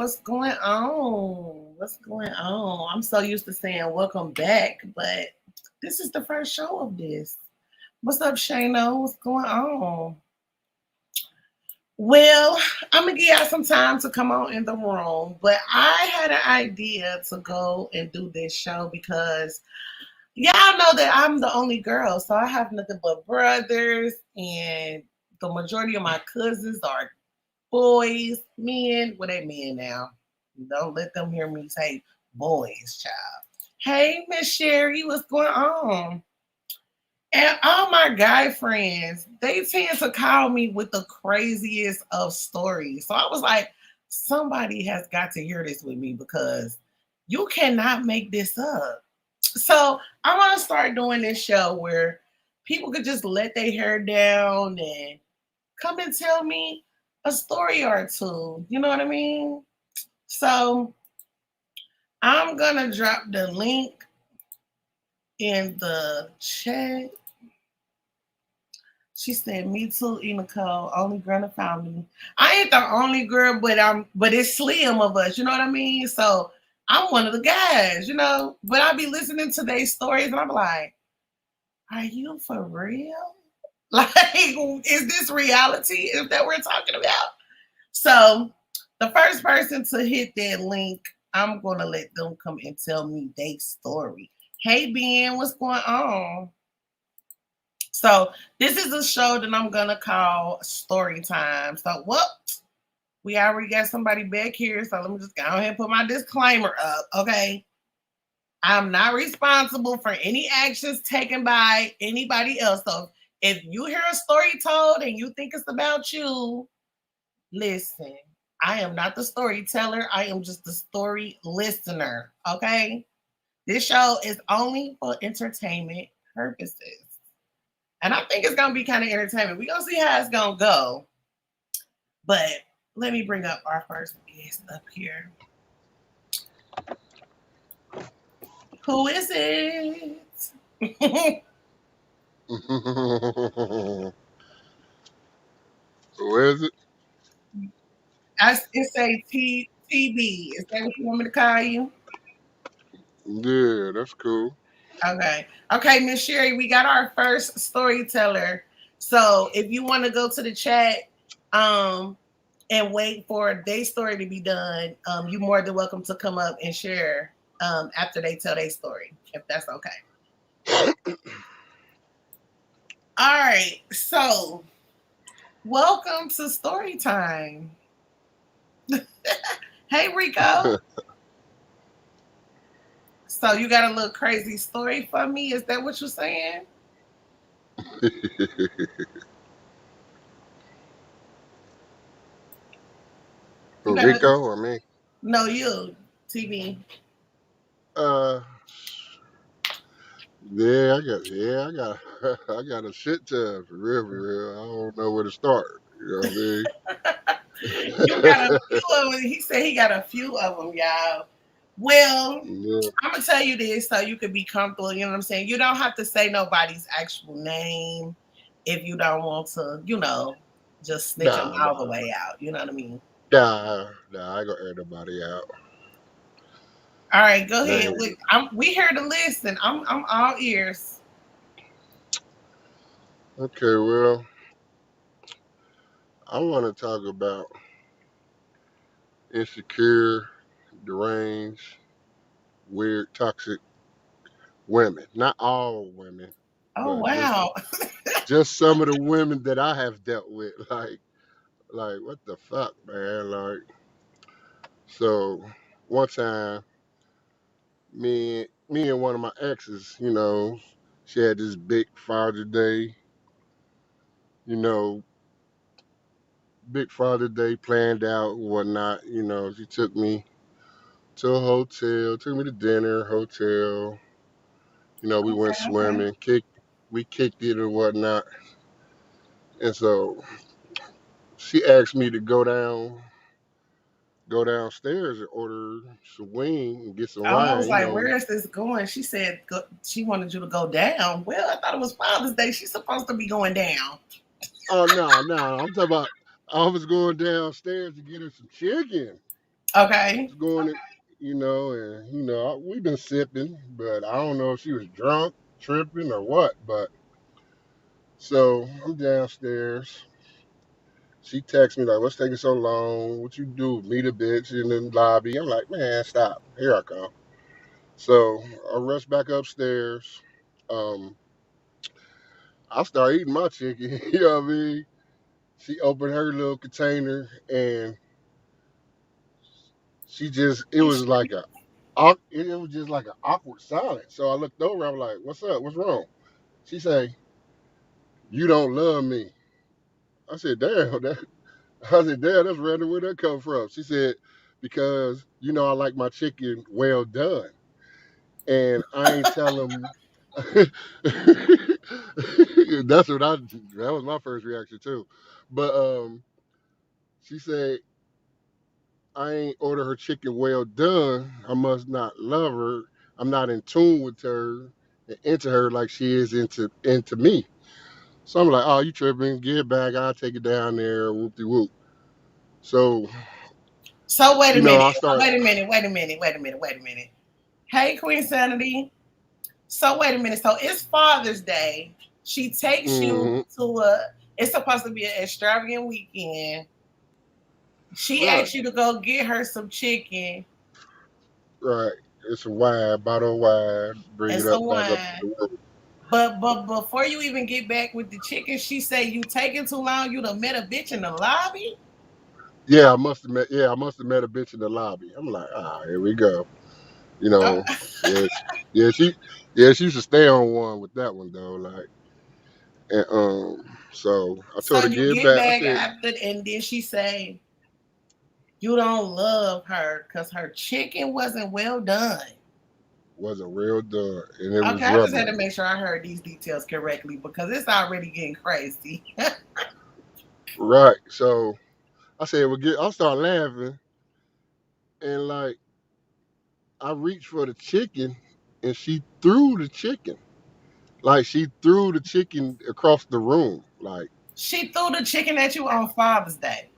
What's going on? What's going on? I'm so used to saying welcome back, but this is the first show of this. What's up, Shayno? What's going on? Well, I'm gonna give y'all some time to come on in the room, but I had an idea to go and do this show because y'all know that I'm the only girl, so I have nothing but brothers, and the majority of my cousins are boys, men. Well, they men now. Don't let them hear me say boys, child. Hey, Miss Sherry, what's going on? And all my guy friends, they tend to call me with the craziest of stories. So I was like, somebody has got to hear this with me because you cannot make this up. So I want to start doing this show where people could just let their hair down and come and tell me a story or two. You know what I mean? So I'm gonna drop the link in the chat. She said, "Me too, TheeEnicole. Only girl in the family. I ain't the only girl, but it's slim of us. You know what I mean? So I'm one of the guys. You know. But I be listening to their stories, and I'm like, are you for real? Like, is this reality? Is that we're talking about? So the first person to hit that link, I'm gonna let them come and tell me their story. Hey Ben, what's going on? So this is a show that I'm gonna call Story Time. So what? We already got somebody back here, so let me just go ahead and put my disclaimer up. Okay. I'm not responsible for any actions taken by anybody else. So if you hear a story told and you think it's about you, listen. I am not the storyteller. I am just the story listener. Okay. This show is only for entertainment purposes. And I think it's going to be kind of entertainment. We're going to see how it's going to go. But let me bring up our first guest up here. Who is it? Who is it? It's a TB. Is that what you want me to call you? Yeah, that's cool. Okay. Okay, Miss Sherry, we got our first storyteller. So if you want to go to the chat um, and wait for their story to be done, you're more than welcome to come up and share after they tell their story, if that's okay. All right. So welcome to story time. Hey, Rico. So you got a little crazy story for me? Is that what you're saying? You For got a Rico or me? no you TV. Uh, yeah, I got, I got a shit ton for real, for real. I don't know where to start. You know You what got a few of them. He said he got a few of them, y'all. Well, I mean? I'm gonna tell you this so you could be comfortable. You know what I'm saying? You don't have to say nobody's actual name if you don't want to. Just snitch them Nah, all the nah, way out. You know what I mean? nah. I ain't gonna air nobody out. All right, go I ahead. ain't, We here to listen. I'm all ears. okay, well, I want to talk about insecure, deranged, weird, toxic women. Not all women, Oh but wow. just some of the women that I have dealt with. Like what the fuck, man? Like, so one time, me and one of my exes, she had this big Father Day, you know, big Father Day planned out and whatnot. She took me to a hotel, took me to dinner, hotel. We Okay, went okay. swimming, we kicked it and whatnot. And so she asked me to go downstairs and order some wing and get some Oh, I was wine. like, where is this going? She said she wanted you to go down. Well, I thought it was Father's Day. She's supposed to be going down. Oh no, no, I'm talking about I was going downstairs to get her some chicken. Okay. It's going, and we've been sipping, but I don't know if she was drunk, tripping, or what. But so I'm downstairs. She texts me like, "What's taking so long? What you do? Meet a bitch in the lobby?" I'm like, "Man, stop! Here I come." So I rush back upstairs. Um, I start eating my chicken. You know what I mean? She opened her little container and she just it was like it was just like an awkward silence. So I looked over. I'm like, "What's up? What's wrong?" She say, "You don't love me." I said, "Damn, that." I said, "Damn, that's random. Where that come from?" She said, "Because I like my chicken well done, and I ain't tell him." That's what I. That was my first reaction too, but she said, "I ain't order her chicken well done. I must not love her. I'm not in tune with her and into her like she is into me." So I'm like, "Oh, you tripping? Get it back. I'll take it down there. Whoop de whoop." So So wait a minute. I start. Wait a minute. Wait a minute. Wait a minute. Wait a minute. Hey, Queen Sanity. So wait a minute. So it's Father's Day. She takes you Hmm. to a. It's supposed to be an extravagant weekend. She Right, asked you to go get her some chicken right. It's a wine, bottle of wine. Bring and it up, some back up to wine. the room. But before you even get back with the chicken, she said you taking too long. You done met a bitch in the lobby. Yeah, I must have met. Yeah, I must have met a bitch in the lobby. I'm like, here we go. You Uh, know, yeah, yeah, she used to stay on one with that one though. Like, and so I so told her you get get back. I back said after, and then she say you don't love her because her chicken wasn't well done. wasn't real done, and it Okay, was I just had to rubbery. make sure I heard these details correctly because it's already getting crazy. Right. So I said, well, get. I start laughing, and like I reached for the chicken, and she threw the chicken. Like she threw the chicken across the room. Like, She threw the chicken at you on Father's Day.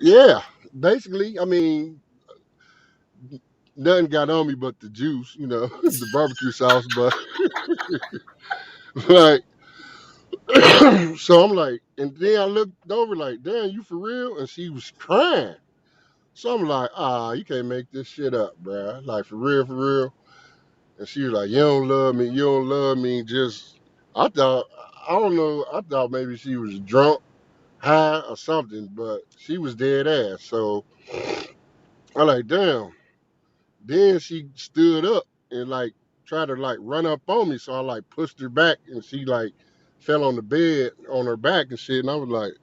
yeah, basically. I mean, nothing got on me but the juice, the barbecue sauce. But like, so I'm like, and then I looked over like, "Damn, you for real?" And she was crying. So I'm like, you can't make this shit up, bruh. Like for real, for real. And she was like, "You don't love me. You don't love me." Just, I thought, I don't know. I thought maybe she was drunk, high, or something, but she was dead ass. So I like, damn. Then she stood up and like tried to like run up on me. So I like pushed her back and she like fell on the bed on her back and shit. And I was like,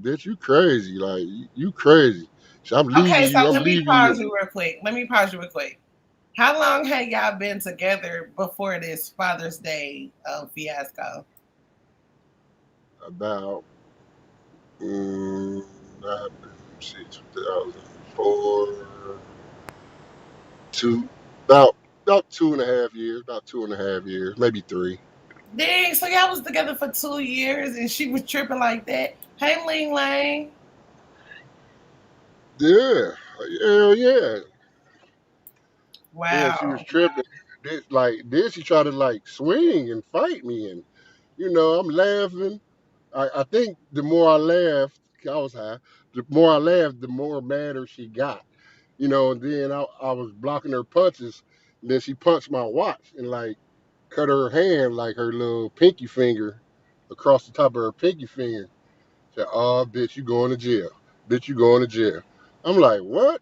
"Bitch, you crazy. Like, you crazy." So I'm leaving Okay, so you. I'm let me leaving you. pause you real quick. Let me pause you real quick. How long had y'all been together before this Father's Day fiasco? About, that happened, see, 2004, two, about 2.5 years, about 2.5 years, maybe three. Dang, so y'all was together for 2 years and she was tripping like that. Hey, Ling Lang. Yeah, hell yeah. Yeah, she was Wow. tripping. Then she tried to like swing and fight me, and I'm laughing. I think the more I laughed, I was high. The more I laughed, the more madder she got. And then I was blocking her punches, and then she punched my watch and like cut her hand, like her little pinky finger, across the top of her pinky finger. Said, "Oh, bitch, you going to jail. Bitch, you going to jail." I'm like, "What?"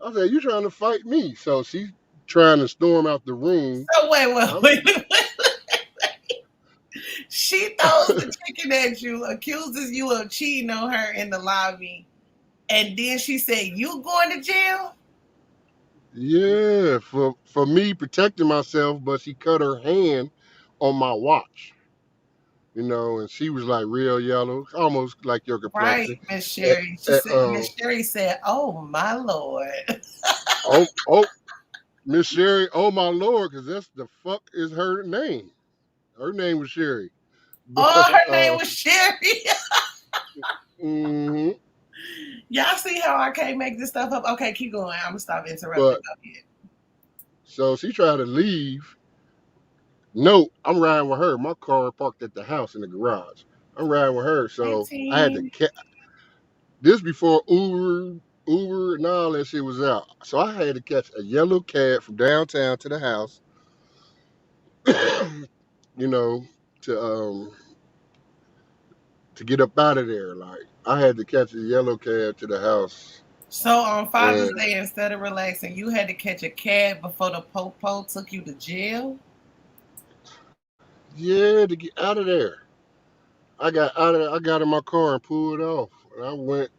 I said, "You trying to fight me?" So she's trying to storm out the room. So wait, I'm, wait. She throws the chicken at you, accuses you of cheating on her in the lobby, and then she said, "You going to jail?" yeah, for me protecting myself, but she cut her hand on my watch, and she was like real yellow, almost like your Right, complexion. Miss And, Sherry. She and, said, Miss Sherry said, "Oh my lord." oh, oh, Miss Sherry, oh my lord, because that's the fuck is her name. Her name was Sherry, but Oh, her name was Sherry. mhm. Y'all see how I can't make this stuff up? Okay, keep going. I'm gonna stop interrupting. But Go ahead. so she tried to leave. No, I'm riding with her. My car parked at the house in the garage. I'm riding with her, Hey, so I had to. team. This before Uber, and all that shit was out. So I had to catch a yellow cab from downtown to the house. you know, to to get up out of there. Like I had to catch a yellow cab to the house, So on Father's and Day, instead of relaxing, you had to catch a cab before the popo took you to jail. yeah, to get out of there. I got out of. I got in my car and pulled off. And I went.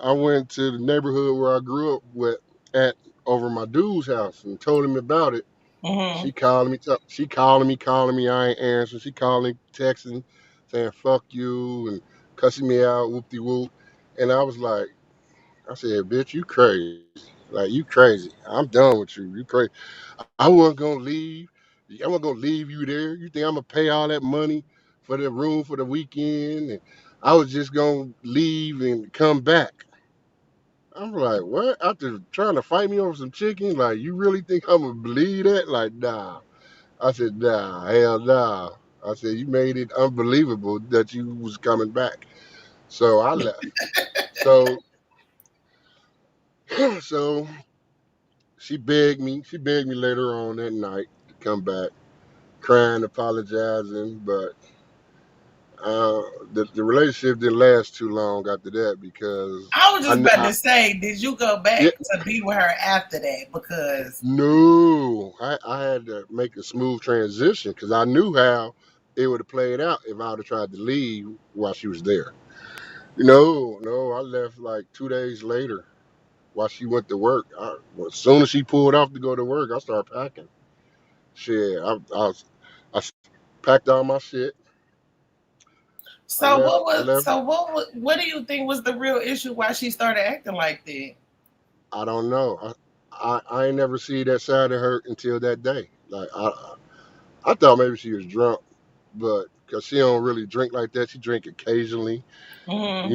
I went to the neighborhood where I grew up with at over my dude's house and told him about it. Mm-hmm. She calling me. She calling me. I ain't answering. She calling, texting, saying "fuck you" and cussing me out, whoop de whoop. And I was like, I said, "Bitch, you crazy. Like you crazy. I'm done with you. You crazy. I wasn't gonna leave. I wasn't gonna leave you there. You think I'm gonna pay all that money for the room for the weekend? And I was just gonna leave and come back." I'm like, what? After trying to fight me over some chicken, like you really think I'm gonna believe that? Like, nah. I said, nah, hell nah. I said, you made it unbelievable that you was coming back. So I left. So so she begged me later on that night to come back, crying, apologizing, but uh, the relationship didn't last too long after that because I was just about I to say, did you go yeah, back to be with her after that? Because no, I had to make a smooth transition because I knew how it would have played out if I would have tried to leave while she was there. No, I left like 2 days later while she went to work. As soon as she pulled off to go to work, I started packing. Shit, I packed all my shit. I so left. what I was left. so what do you think was the real issue why she started acting like that? I don't know. I ain't never see that side of her until that day. Like I thought maybe she was drunk, but because she don't really drink like that, she drink occasionally, Mm-hmm.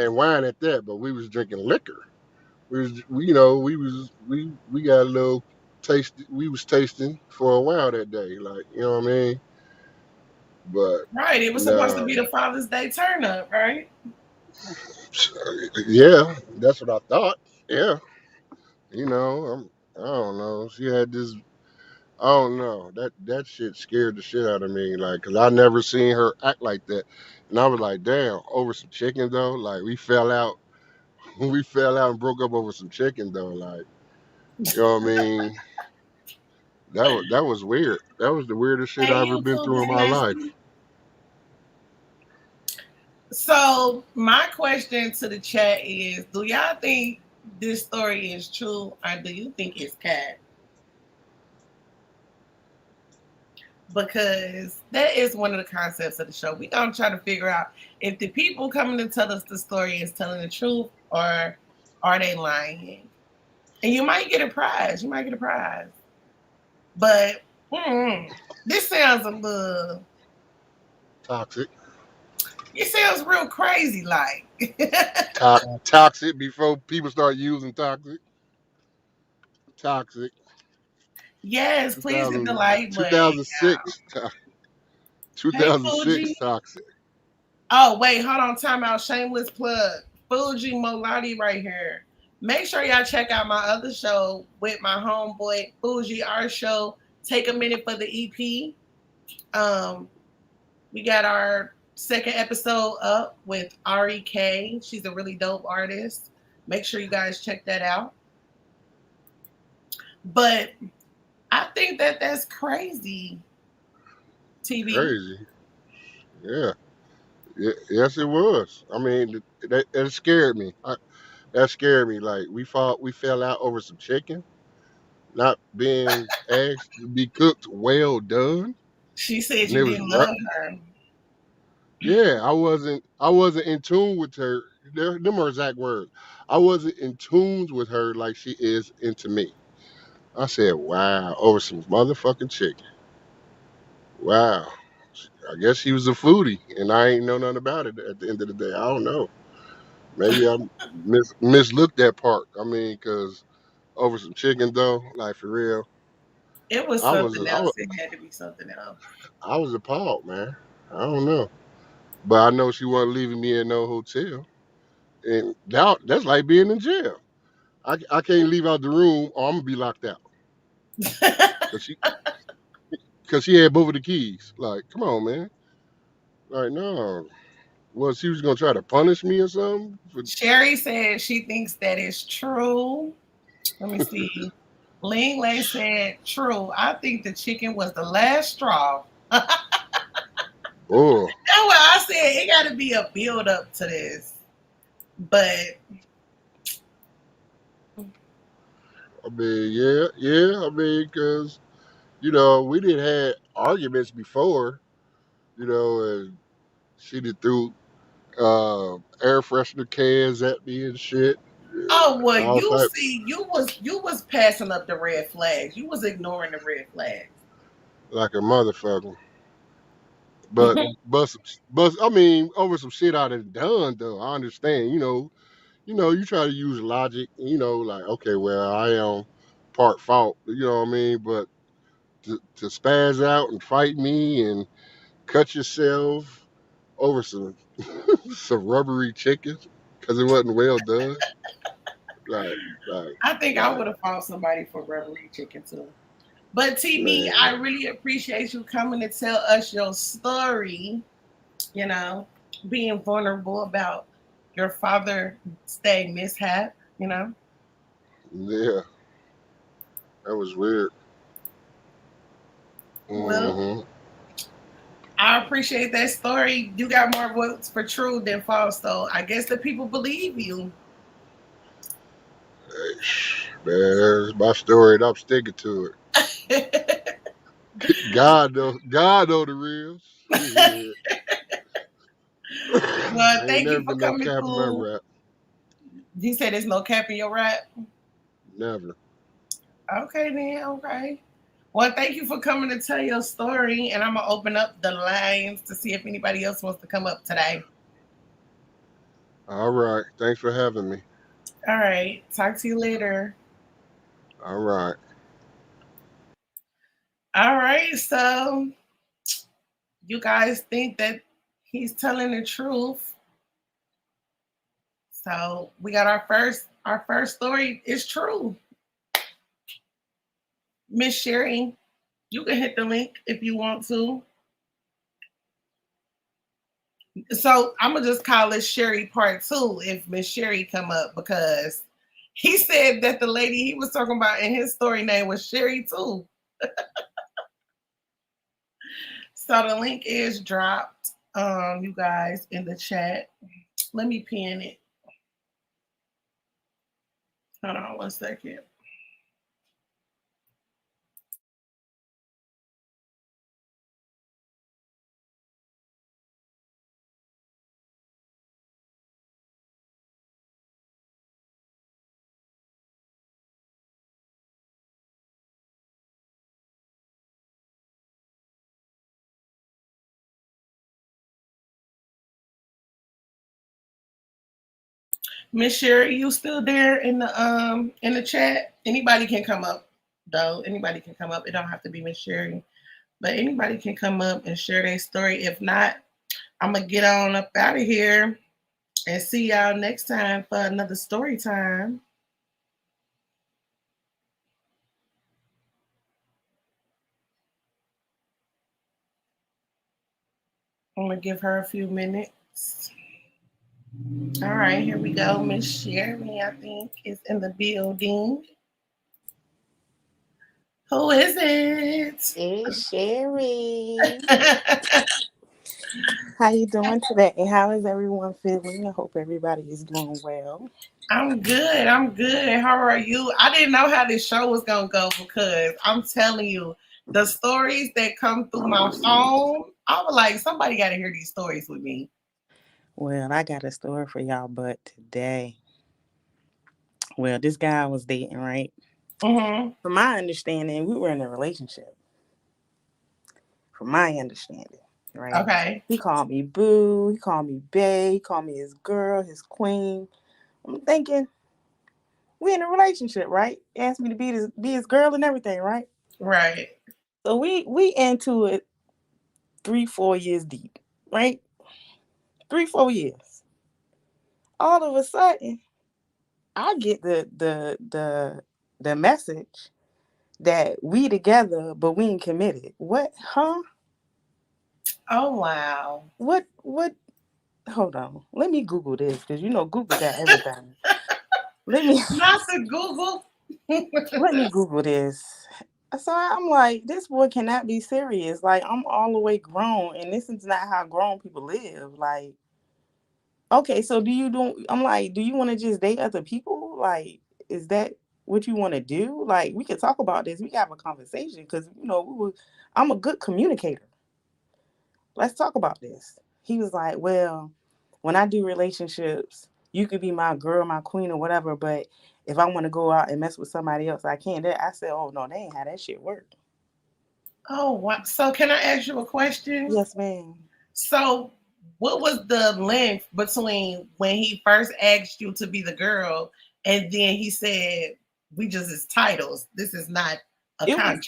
and wine at that. But we was drinking liquor. We got a little taste. We was tasting for a while that day, like you know what I mean. But Right. It was supposed to no, be the Father's Day turn up, right? yeah, that's what I thought. Yeah, I don't know. She had this. I don't know. That shit scared the shit out of me. Like, cause I never seen her act like that, and I was like, damn, over some chicken though. Like we fell out. We fell out and broke up over some chicken though. Like, you know what I mean? That was weird. That was the weirdest shit I Hey, ever been YouTube through is in my life. nasty. So my question to the chat is: do y'all think this story is true, or do you think it's cat? Because that is one of the concepts of the show. We're gonna try to figure out if the people coming to tell us the story is telling the truth or are they lying. And you might get a prize. You might get a prize. But this sounds a little. Toxic. It sounds real crazy. Like, Toxic before people start using toxic. Toxic. yes, please hit the 2000, like button. 2006. Hey, 2006 Fuji. toxic. Oh, wait, hold on. Time out. Shameless plug. Fuji Molati right here. Make sure y'all check out my other show with my homeboy Fuji, our show. Take a minute for the EP. Um, we got our second episode up with REK. She's a really dope artist. Make sure you guys check that out. But I think that that's crazy, TV. Crazy. Yeah. Yes, it was. I mean, that scared me. That scared me. Like we fell out over some chicken not being asked to be cooked well done, She said and you it was didn't right. love her. Yeah, I wasn't in tune with her. Them are exact words. I wasn't in tune with her like she is into me. I said, wow, over some motherfucking chicken. Wow. I guess she was a foodie, and I ain't know nothing about it at the end of the day. I don't know. Maybe I mislooked that part. I mean, cause over some chicken though, like for real, It was I was something I was else. It had to be something else. I was appalled, man. I don't know, but I know she wasn't leaving me in no hotel, and that's like being in jail. I can't leave out the room or I'm gonna be locked out. Cause she had both of the keys. Like, come on, man. Like, no. Well, she was gonna try to punish me or something. Sherry said she thinks that is true. Let me see. Ling Lei said true. I think the chicken was the last straw. That's Oh, what I said. It got to be a build up to this. But I mean, yeah, yeah. I mean, cause we did had arguments before, and she did threw air freshener cans at me and shit. oh well, All you type see, you was passing up the red flags. You was ignoring the red flags. like a motherfucker. But but I mean, over some shit I done done though. I understand, you try to use logic, like, okay, well, I am part fault, you know what I mean? But to spaz out and fight me and cut yourself over some some rubbery chicken because it wasn't well done, like, like, I think I like, would have fought somebody for rubbery chicken too. But TB, I man, really appreciate you coming to tell us your story. You know, being vulnerable about your father stay mishap. You know, yeah, that was weird. well, Hmm. I appreciate that story. You got more votes for true than false, though. I guess the people believe you. Man, that's my story, and I'm sticking to it. God know the real shit. Well, Ain't thank never you for been no coming cap in my through. rap. You said there's no cap in your rap. Never. Okay, then. Okay. Well, thank you for coming to tell your story, and I'm gonna open up the lines to see if anybody else wants to come up today. All right. Thanks for having me. All right. Talk to you later. All right. All right. So you guys think that he's telling the truth. So we got our first story is true. Miss Sherry, you can hit the link if you want to. So I'm gonna just call it Sherry Part Two if Miss Sherry come up because he said that the lady he was talking about in his story name was Sherry too. So the link is dropped, you guys, in the chat. Let me pin it. Hold on 1 second. Miss Sherry, you still there in the chat? Anybody can come up though. Anybody can come up. It don't have to be Miss Sherry, but anybody can come up and share their story. If not, I'm gonna get on up out of here and see y'all next time for another story time. I'm gonna give her a few minutes. All right, here we go. Miss Sherry, I think, is in the building. Who is it? It's Sherry. How you doing today? How is everyone feeling? I hope everybody is doing well. I'm good. I'm good. How are you? I didn't know how this show was gonna go because I'm telling you, the stories that come through my phone, I was like, somebody got to hear these stories with me. Well, I got a story for y'all, but today, well, this guy I was dating, right? Hmm. From my understanding, we were in a relationship. From my understanding, right? Okay. He called me boo. He called me bae. He called me his girl, his queen. I'm thinking we in a relationship, right? He asked me to be his girl and everything, right? Right. So we into it 3-4 years deep, right? 3-4 years. All of a sudden, I get the message that we together, but we ain't committed. What? Huh? Oh wow. What? What? Hold on. Let me Google this because you know Google got everything. Let me Not the Google. let me Google this. So I'm like, this boy cannot be serious. Like I'm all the way grown, and this is not how grown people live. Like, okay, so do you do? I'm like, do you want to just date other people? Like, is that what you want to do? Like, we could talk about this. We can have a conversation because you know I'm a good communicator. Let's talk about this. He was like, well, when I do relationships, you could be my girl, my queen, or whatever. But if I want to go out and mess with somebody else, I can't. I said, oh no, they ain't how that shit work. Oh wow. So can I ask you a question? Yes, ma'am. So what was the length between when he first asked you to be the girl and then he said we just as titles? This is not a It was contract.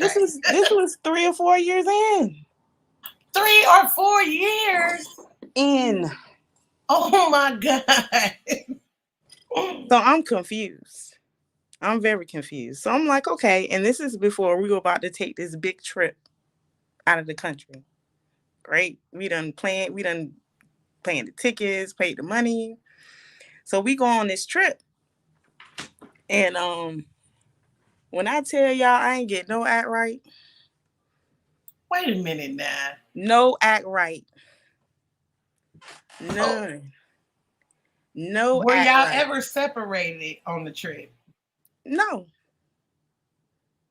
this was 3 or 4 years in. 3 or 4 years. In. Oh my god. So I'm confused. I'm very confused. So I'm like, okay, and this is before we were about to take this big trip out of the country. Great. We done planned the tickets, paid the money. So we go on this trip. And when I tell y'all I ain't get no act right, Wait a minute now. no act right. Oh, None. No were act y'all right. ever separated on the trip? No.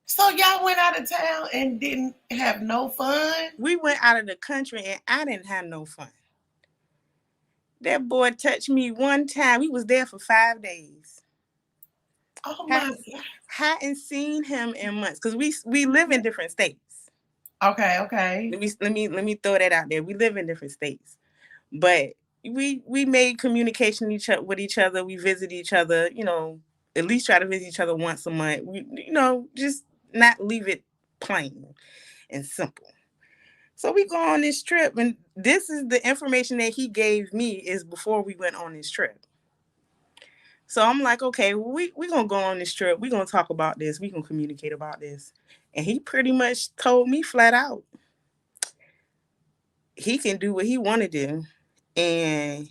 So y'all went out of town and didn't have no fun? We went out of the country and I didn't have no fun. That boy touched me one time. We was there for 5 days. Oh my Hadn't, hadn't seen him in months because we live in different states. god. Okay, okay. Let me throw that out there. We live in different states, but we made communication with each other. We visit each other. You know, at least try to visit each other once a month. We just not leave it plain and simple. So we go on this trip, and this is the information that he gave me is before we went on this trip. So I'm like, okay, we gonna go on this trip. We gonna talk about this. We gonna communicate about this. And he pretty much told me flat out, he can do what he want to do, and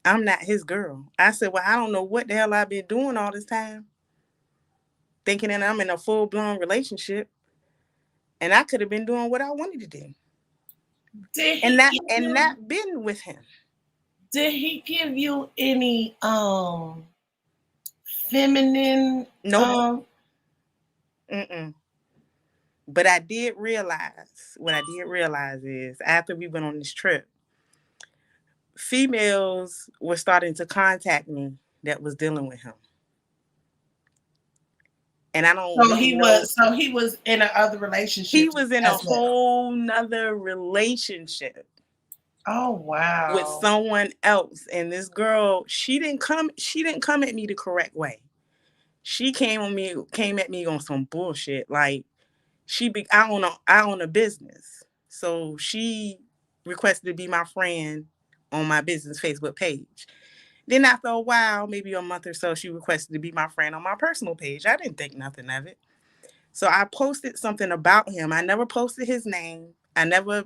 I'm not his girl. I said, well, I don't know what the hell I've been doing all this time, thinking that I'm in a full blown relationship, and I could have been doing what I wanted to do, Did and he not give and you not been with him. any feminine Nope. Mm-mm. But I did realize what I did realize is after we went on this trip, females were starting to contact me that was dealing with him. And I don't so really know. he was in another He relationship was in a as well? whole nother relationship Oh with wow. someone else. And this girl, she didn't come at me the correct way. She came at me on some bullshit. Like I own a business. So she requested to be my friend on my business Facebook page. Then after a while, maybe a month or so, she requested to be my friend on my personal page. I didn't think nothing of it. So I posted something about him. I never posted his name. I never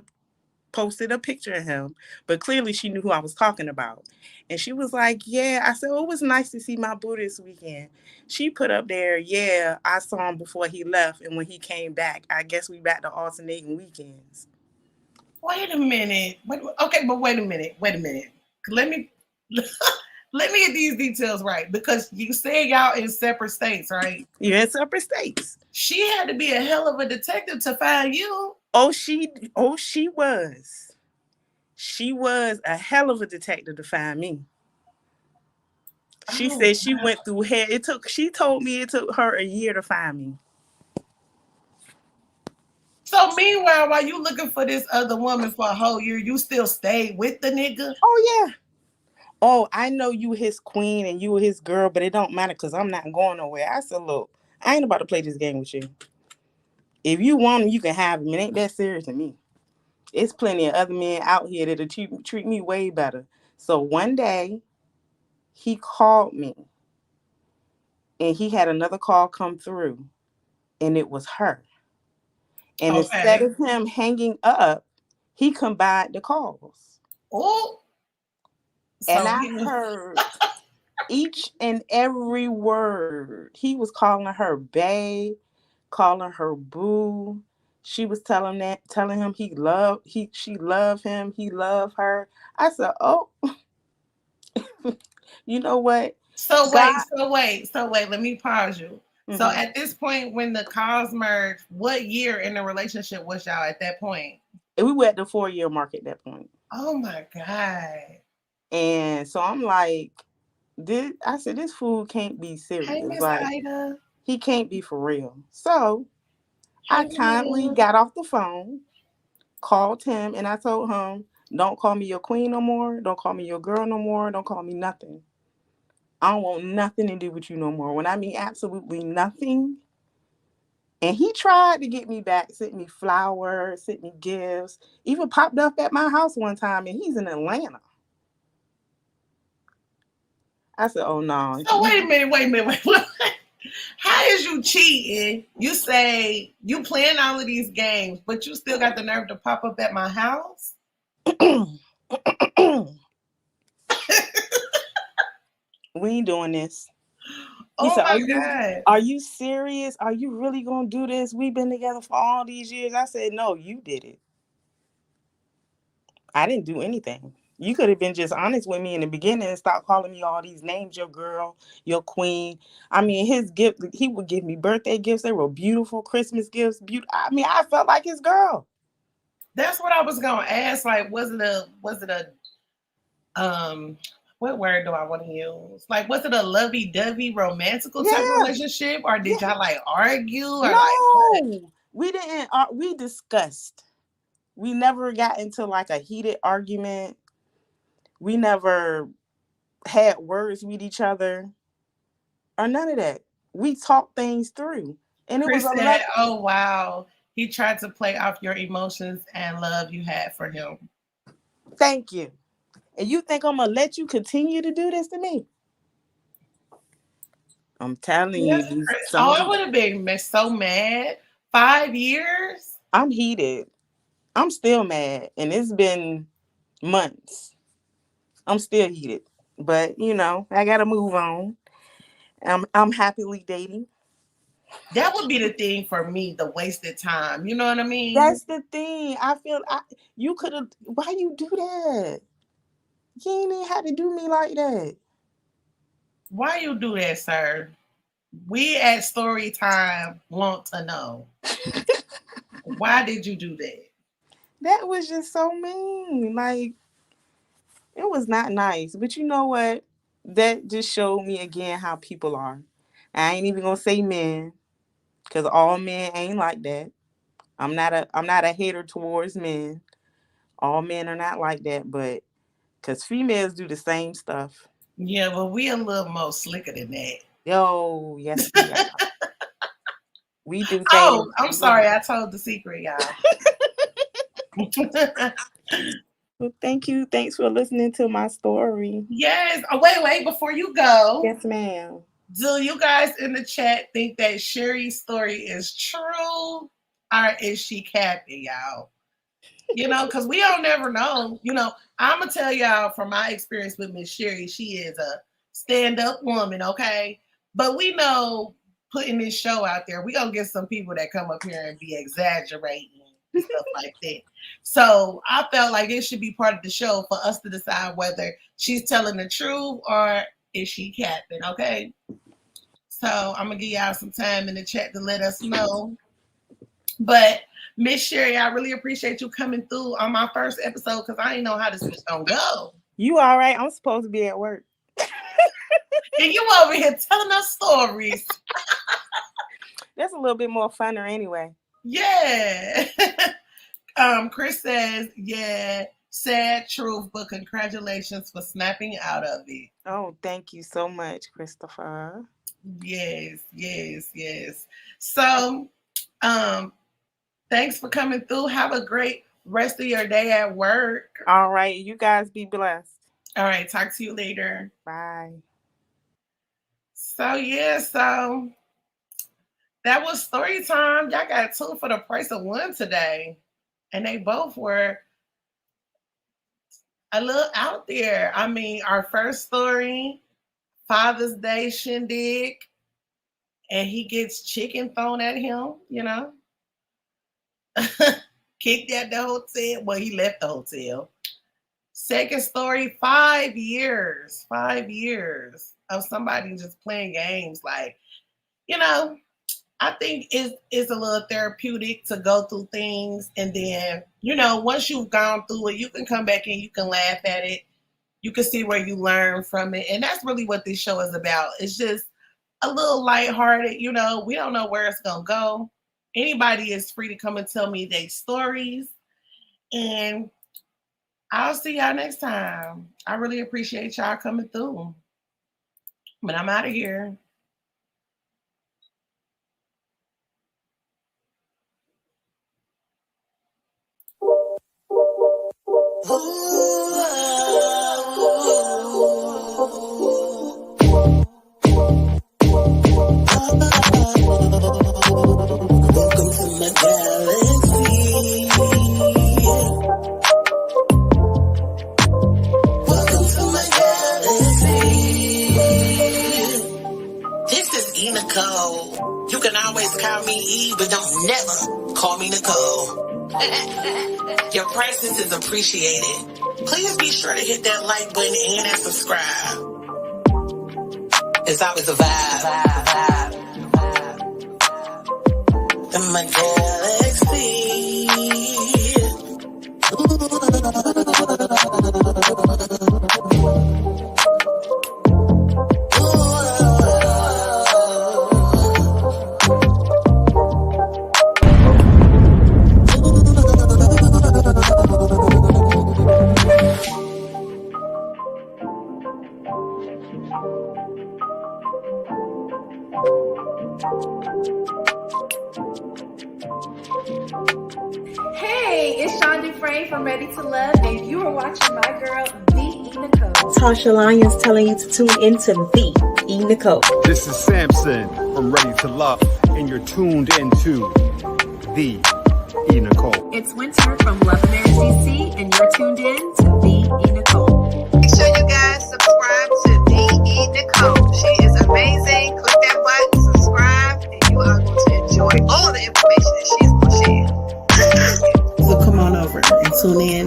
posted a picture of him, but clearly she knew who I was talking about. And she was like, yeah. I said, oh, it was nice to see my boo this weekend. She put up there, yeah, I saw him before he left. And when he came back, I guess we back to alternating weekends. Wait a minute. Okay, but wait a minute. Wait a minute. Let me let me get these details right because you said y'all in separate states, right? You're in separate states. She had to be a hell of a detective to find you. Oh, she was. She was a hell of a detective to find me. She Oh said she wow. went through hell. She told me it took her a year to find me. So meanwhile, while you looking for this other woman for a whole year, you still stayed with the nigga? Oh yeah. Oh, I know you his queen and you his girl, but it don't matter because I'm not going nowhere. I said, look, I ain't about to play this game with you. If you want him, you can have him. It ain't that serious to me. It's plenty of other men out here that'll treat me way better. So one day, he called me and he had another call come through and it was her. And instead Okay. of him hanging up, he combined the calls. Oh, And so I he was. heard each and every word. He was calling her bae, calling her boo. She was telling him she loved him, he loved her. I said, "Oh, you know what? So wait, God, so wait, so wait. Let me pause you. So mm-hmm. at this point, when the cause merged, what year in the relationship was y'all at that point? And we were at the 4-year mark at that point. Oh my god! And so I'm like, I said, this fool can't be Hey, serious. Miss Like, Ida. he can't be for real. So I Hey, kindly man. got off the phone, called him, and I told him, don't call me your queen no more. Don't call me your girl no more. Don't call me nothing. I don't want nothing to do with you no more. When I mean absolutely nothing. And he tried to get me back, sent me flowers, sent me gifts, even popped up at my house one time, and he's in Atlanta. I said, oh no. So wait a minute, wait a minute, wait. How is you cheating? You say you playing all of these games, but you still got the nerve to pop up at my house? We ain't doing this. He Oh said, my god! are you serious? Are you really gonna do this? We've been together for all these years. I said, no, you did it. I didn't do anything. You could have been just honest with me in the beginning and stop calling me all these names, your girl, your queen. I mean, his gift, he would give me birthday gifts. They were beautiful Christmas gifts. I mean, I felt like his girl. That's what I was gonna ask. Like, was it a what word do I want to use? Like, was it a lovey-dovey romantical type of Yeah, relationship, or did yeah. y'all like argue, or like what? No, we didn't. We discussed. We never got into like a heated argument. We never had words with each other or none of that. We talked things through. And it was Chris a said, love. "Oh wow, he tried to play off your emotions and love you had for him." Thank you. And you think I'm gonna let you continue to do this to me? I'm telling you, That's crazy. some Oh, of I these, would have been so mad. 5 years. I'm heated. I'm still mad, and it's been months. I'm still heated, but I gotta move on. I'm happily dating. That would be the thing for me, the wasted time. You know what I mean? That's the thing. I feel you could have. Why you do that? You ain't even had to do me like that. Why you do that, sir? We at StoryTime want to know. Why did you do that? That was just so mean. Like, it was not nice. But you know what? That just showed me again how people are. I ain't even gonna say men, because all men ain't like that. I'm not a hater towards men. All men are not like that, but because females do the same stuff. Yeah, but we a little more slicker than that. Yo, yes, we are. We do things. Oh, I'm sorry, I told the secret, y'all. Well, thank you. Thanks for listening to my story. Yes. Oh, wait, before you go, Yes, ma'am. do you guys in the chat think that Sherry's story is true or is she capping, y'all? Because we don't never know. I'm gonna tell y'all from my experience with Miss Sherry, she is a stand-up woman, okay? But we know putting this show out there, we gonna get some people that come up here and be exaggerating and stuff like that. So I felt like it should be part of the show for us to decide whether she's telling the truth or is she capping, okay? So I'm gonna give y'all some time in the chat to let us know. But Miss Sherry, I really appreciate you coming through on my first episode because I didn't know how this was gonna go. You all right? I'm supposed to be at work. And you over here telling us stories. That's a little bit more funner anyway. Yeah. Chris says, yeah, sad truth, but congratulations for snapping out of it. Oh, thank you so much, Christopher. Yes, yes, yes. So, um, thanks for coming through. Have a great rest of your day at work. All right, you guys be blessed. All right, talk to you later. Bye. So yeah, so that was story time. Y'all got two for the price of one today. And they both were a little out there. I mean, our first story, Father's Day shindig, and he gets chicken thrown at him, you know. Kicked at the hotel. Well, he left the hotel. Second story, 5 years. 5 years of somebody just playing games. Like, you know, I think it's a little therapeutic to go through things, and then, you know, once you've gone through it, you can come back and you can laugh at it. You can see where you learn from it. And that's really what this show is about. It's just a little lighthearted, you know, we don't know where it's gonna go. Anybody is free to come and tell me their stories. And I'll see y'all next time. I really appreciate y'all coming through. But I'm out of here. Welcome to my galaxy. Welcome to my galaxy. This is TheeEnicole. You can always call me E, but don't never call me Nicole. Your presence is appreciated. Please be sure to hit that like button and that subscribe. It's always a vibe. In my galaxy. Hey, it's Sean Dufresne from Ready to Love, and you are watching my girl, TheeEnicole. Tasha Lyons telling you to tune into TheeEnicole. This is Samson from Ready to Love, and you're tuned into TheeEnicole. It's Winter from Love Mary CC, and you're tuned in to TheeEnicole. Make sure you guys subscribe to TheeEnicole. She is amazing. Click that button, subscribe, and you are going to enjoy all the information that she's going to share. So come on over and tune in.